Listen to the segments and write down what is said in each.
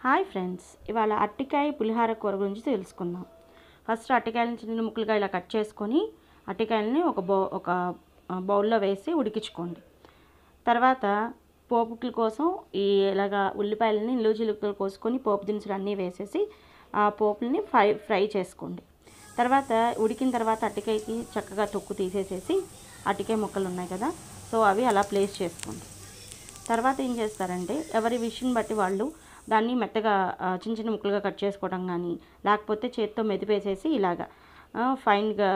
Hi friends, ఇవాళ అరటికాయ పులిహార కూర గురించి తెలుసుకుందాం. ఫస్ట్ అరటికాయలను చిన్న ముక్కలుగా ఇలా కట్ చేసుకొని అరటికాయలని ఒక బౌల్లో వేసి ఉడికించుకోండి. తర్వాత పోపుల కోసం ఇలాగా ఉల్లిపాయలని నిలువు చిలుకలు కోసుకొని పోపు దినుసులు అన్నీ వేసేసి ఆ పోపులని ఫ్రై చేసుకోండి. తర్వాత ఉడికిన తర్వాత అరటికాయకి చక్కగా తొక్కు తీసేసేసి అరటికాయ ముక్కలు ఉన్నాయి కదా, సో అవి అలా ప్లేస్ చేసుకోండి. తర్వాత ఏం చేస్తారంటే ఎవరి విషయం బట్టి వాళ్ళు దాన్ని మెత్తగా చిన్న చిన్న ముక్కలుగా కట్ చేసుకోవడం కానీ, లేకపోతే చేత్తో మెదిపేసేసి ఇలాగా ఫైన్గా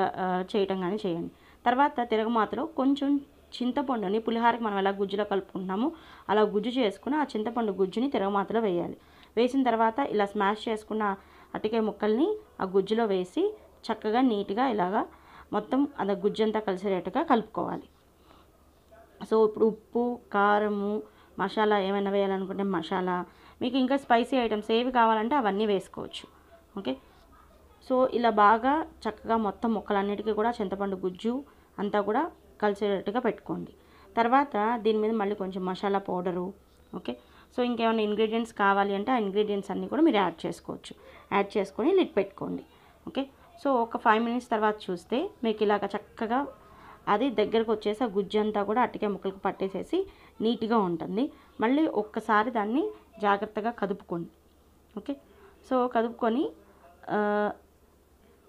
చేయటం కానీ చేయండి. తర్వాత తిరగమాతలో కొంచెం చింతపండుని పులిహారకి మనం ఎలా గుజ్జులో కలుపుకుంటున్నామో అలా గుజ్జు చేసుకుని ఆ చింతపండు గుజ్జుని తిరగమాతలో వేయాలి. వేసిన తర్వాత ఇలా స్మాష్ చేసుకున్న అరటికాయ ముక్కల్ని ఆ గుజ్జులో వేసి చక్కగా నీట్గా ఇలాగా మొత్తం అది గుజ్జంతా కలిసేటట్టుగా కలుపుకోవాలి. సో ఇప్పుడు ఉప్పు, కారము, మసాలా ఏమైనా వేయాలనుకుంటే మసాలా, మీకు ఇంకా స్పైసీ ఐటమ్స్ ఏవి కావాలంటే అవన్నీ వేసుకోవచ్చు. ఓకే, సో ఇలా బాగా చక్కగా మొత్తం ముక్కలన్నిటికీ కూడా చింతపండు గుజ్జు అంతా కూడా కలిసేటట్టుగా పెట్టుకోండి. తర్వాత దీని మీద మళ్ళీ కొంచెం మసాలా పౌడరు, ఓకే, సో ఇంకేమైనా ఇంగ్రీడియంట్స్ కావాలి అంటే ఆ ఇంగ్రీడియంట్స్ అన్నీ కూడా మీరు యాడ్ చేసుకోవచ్చు. యాడ్ చేసుకొని లిడ్ పెట్టుకోండి. ఓకే, సో ఒక 5 minutes తర్వాత చూస్తే మీకు ఇలాగ చక్కగా అది దగ్గరకు వచ్చేసి ఆ గుజ్జు అంతా కూడా అరటికాయ ముక్కలకు పట్టేసేసి నీట్గా ఉంటుంది. మళ్ళీ ఒక్కసారి దాన్ని జాగ్రత్తగా కదుపుకోండి. ఓకే, సో కదుపుకొని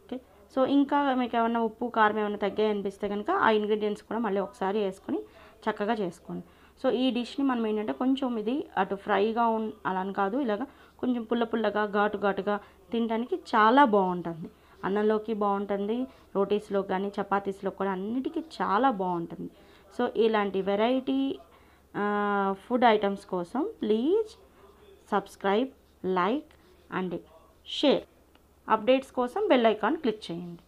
ఓకే, సో ఇంకా మీకు ఏమైనా ఉప్పు కారం ఏమైనా తగ్గాయి అనిపిస్తే కనుక ఆ ఇంగ్రీడియంట్స్ కూడా మళ్ళీ ఒకసారి వేసుకొని చక్కగా చేసుకోండి. సో ఈ డిష్ని మనం ఏంటంటే కొంచెం ఇది అటు ఫ్రైగా అలా అని కాదు, ఇలాగ కొంచెం పుల్లగా ఘాటుగా తినడానికి చాలా బాగుంటుంది. అన్నంలోకి బాగుంటుంది, రోటీస్లో కానీ చపాతీస్లో కూడా అన్నిటికీ చాలా బాగుంటుంది. సో ఇలాంటి వెరైటీ ఫుడ్ ఐటమ్స్ కోసం please subscribe, like and share. Updates కోసం బెల్ ఐకాన్ క్లిక్ చేయండి.